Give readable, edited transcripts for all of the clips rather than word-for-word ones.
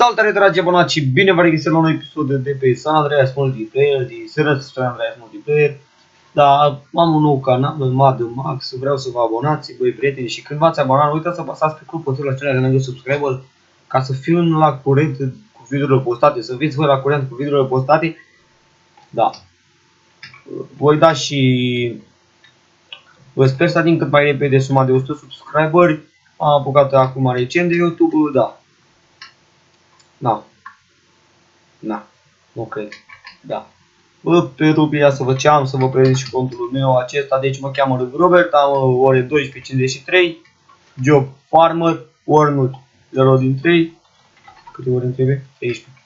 Salutare dragi abonați și bine v-am regăsit la un nou episod de pe San Andreas Multiplayer, de San Andreas Multiplayer. Da, am un nou canal, Mad Max, vreau să vă abonați, băi prieteni, și când v-ați abonat, nu uitați să apăsați pe clopoțelul acela de lângă subscriber ca să fiu la curent cu videourile postate, să fiți voi la curent cu videourile postate. Da. Voi da și vă sper să ating cât mai repede suma de 100 subscriberi. Am apucat acum recent de YouTube, da. Nu cred. Da. Pe rubia să vă ce am, să vă prezint și contul meu acesta. Deci mă cheamă Robert, am ore 12:53. Job Farmer, Warnut 0 din 3. Câte ore îmi trebuie? 13.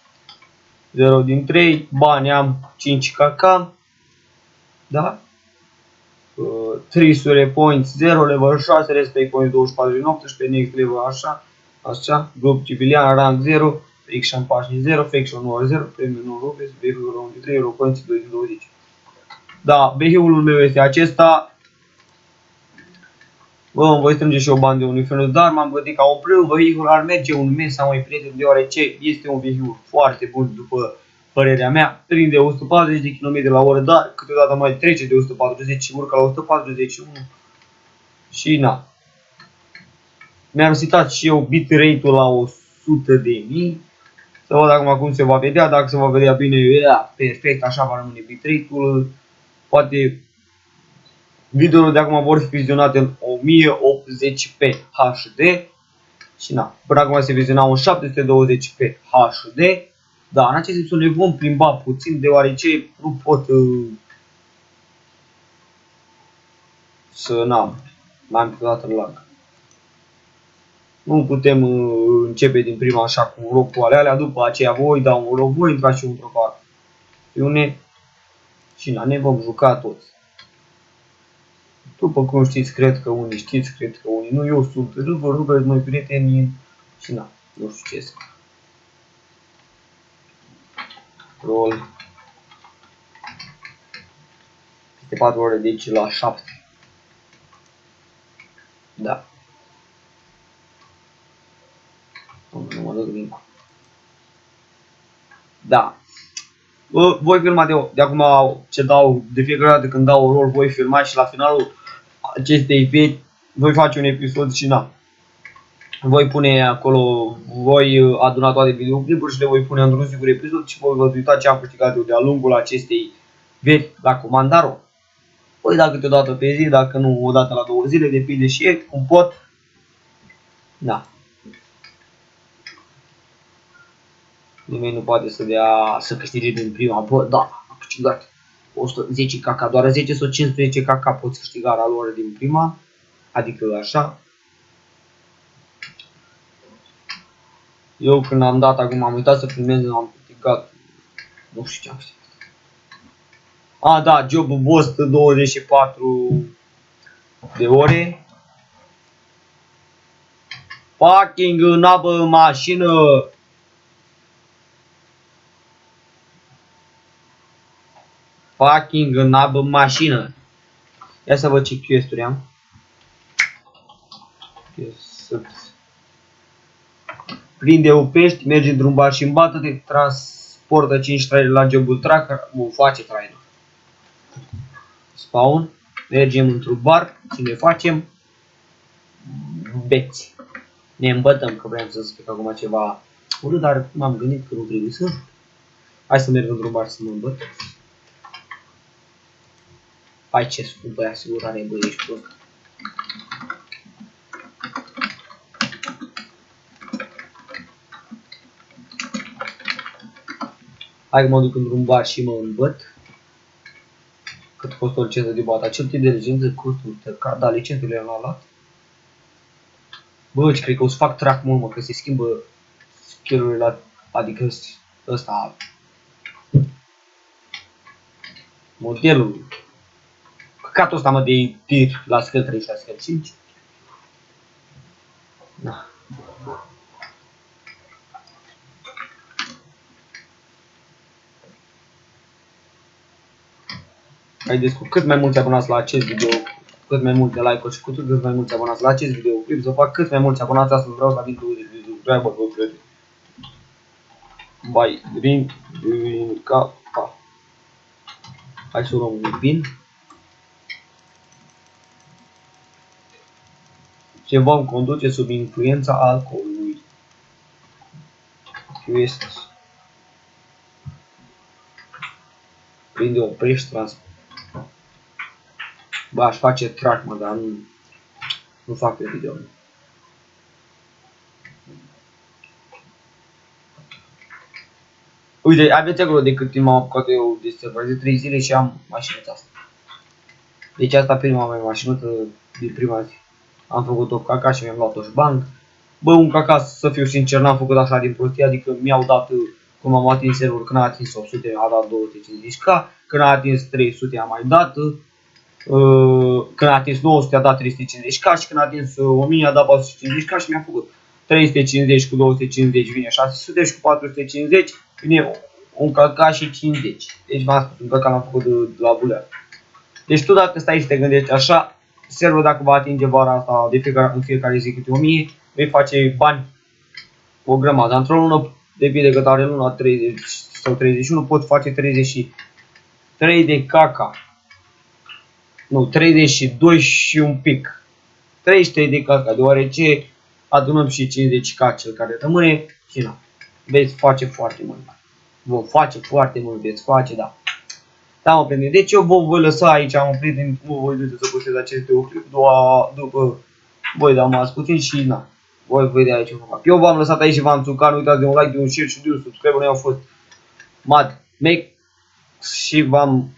0 din 3. Bani am 5 kk. Da? 300 points 0, level 6, respect points 24 din 18, next level așa, grup civilian, rank 0, faction pașnic 0, faction 9 0, premium 9 rupees, vehiculul 1 din 3, eloquenții 2 din 20. Da, vehiculul meu este acesta. Bă, îmi voi strânge și o bani de un infernus, dar m-am gândit ca un prim vehicul ar merge un mes sau mai prieten, deoarece este un vehicul foarte bun după părerea mea. Prinde 140 de km la oră, dar câteodată mai trece de 140 și urcă la 141. Și na. Mi-am setat și eu bitrate-ul la 100.000. Să văd acum cum se va vedea, dacă se va vedea bine, perfect, așa va rămâne bitrate-ul. Poate videourile de acum vor fi vizionate în 1080p HD. Și na, până acum se vizionau în 720p HD. Da, în acest episod ne vom plimba puțin, deoarece nu pot să n-am câteodată în lag. Nu putem începe din prima așa cu un loc cu alea, după aceea voi dau un loc, voi intra și într-o facțiune și ne vom juca toți. După cum știți, cred că unii știți, cred că unii nu, eu sunt Robert, noi prieteni și nu știu ce să. Roll. Peste 4 ore, deci la 7. Da. Nu mă duc link. Da. Voi filma de acum ce dau, de fiecare dată când dau un rol, voi filma și la finalul acestei vieți voi face un episod și voi pune acolo, voi aduna toate videoclipuri și le voi pune într-un singur episod și voi vă uita ce am câștigat eu de-a lungul acestei vieți la comandaro. Voi da câteodată pe zi, dacă nu o dată la 2 zile, depinde și ei, cum pot. Da. Nimeni nu poate să câștige din prima. Bă, da, am câștigat 110 kk, doar 10 sau 15 kk poți câștiga la lor din prima. Adică așa. Eu când am dat acum, am uitat să filmez, am câștigat. Nu știu ce am câștigat. A, da, jobul boss 24 de ore. Fucking nabă mașină. Fucking nabă mașină. Ia să văd ce quest-uri am. Prinde o pești, merge într-un bar și îmbată-te, transportă 5 trailer la jobul tracker, face trailer. Spawn, mergem într-un bar și ne facem beți. Ne îmbătăm, că vreau să spun acum ceva urât, dar m-am gândit că nu trebuie să. Hai să merg într-un bar să mă îmbăt. Hai, ce scumpă e asigurare, bă, ești prost. Hai că mă duc într-un bar și mă îmbăt. Cât costă o licență de bată? Acel tip de licență costă 100k, da, licențele le-am luat. Bă, cred că o să fac track mult, mă, că se schimbă skill-urile la, adică ăsta. Modelul. Căcatul ăsta, mă, de tir la scale 3 și la scale 5. Da. Haideți cu cât mai mulți abonați la acest video, cât mai multe like-uri și cu cât mai mulți abonați la acest videoclip, să fac cât mai mulți abonați, astăzi vreau să avem 20 de subscriber, bă, prieteni. Bai, green capa. Hai să luăm un pin. Se vom conduce sub influența alcoolului. Quest. Prinde, oprești transport. Bă, aș face track, mă, dar nu fac pe video. Uite, aveți acolo de cât timp m-am apucat eu de server, de 3 zile și am mașinuța asta. Deci asta prima mea mașinuță din prima zi. Am făcut-o caca și mi-am luat-o și banc. Bă, un caca, să fiu sincer, n-am făcut așa din prostie, adică mi-au dat, cum am atins serverul, când a atins 800 a dat 250k, când a atins 300 a mai dat, când a atins 900 a dat 350k și când a atins 1000 a dat 450k și mi-a făcut 350 cu 250 vine 600 și cu 450 vine un caca și 50. Deci v-am spus, un caca l-am făcut de la bulea. Deci tu dacă stai și te gândești așa, serverul dacă va atinge vara asta în fiecare zi câte 1000, vei face bani o grămadă. Într-o lună, depinde cât are luna, 30 sau 31, pot face 33 de caca. Nu, 32 și un pic. 33 de caca, deoarece adunăm și 50k cel care rămâne și na. Veți face foarte mult. Vom face foarte mult, veți face, da. Da, mă, prieteni. Deci eu vă voi lăsa aici, mă, prieteni, nu voi duce să postez acest videoclip, după voi dați puțin și na. Voi vedea aici ce fac. Eu v-am lăsat aici și v-am țucat, nu uitați de un like, de un share și de un subscribe, noi am fost Mad Mac și v-am